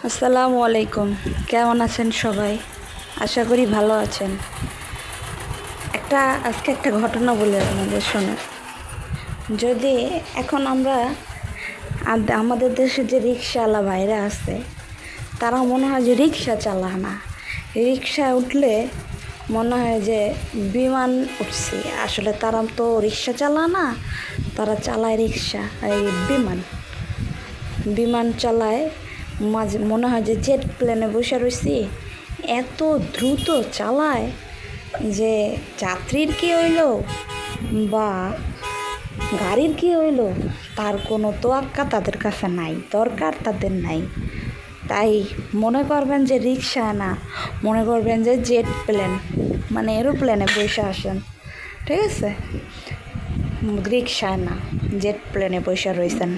আসসালামু আলাইকুম। কেমন আছেন সবাই? আশা করি ভালো আছেন। আজকে একটা ঘটনা বলি আপনাদের শোনেন। যদি এখন আমরা আমাদের দেশে যে রিক্সাওয়ালা ভাইরা আছে, তারা মনে হয় যে রিক্সা চালায় না। রিক্সায় উঠলে মনে হয় যে বিমান উঠছে। আসলে তারা তো রিক্সা চালায় না, তারা চালায় রিক্সা বিমান বিমান চালায়। মাঝে মনে হয় যে জেট প্লেনে বসে রয়েছি, এত দ্রুত চালায় যে যাত্রীর কি হইলো বা গাড়ির কি হইলো তার কোনো তোয়াক্কা তাদের কাছে নাই, দরকার তাদের নাই। তাই মনে করবেন যে রিক্সা না, মনে করবেন যে জেট প্লেন, মানে এরোপ্লেনে বসে আসেন, ঠিক আছে? রিক্সা না, জেট প্লেনে বসে রয়েছেন।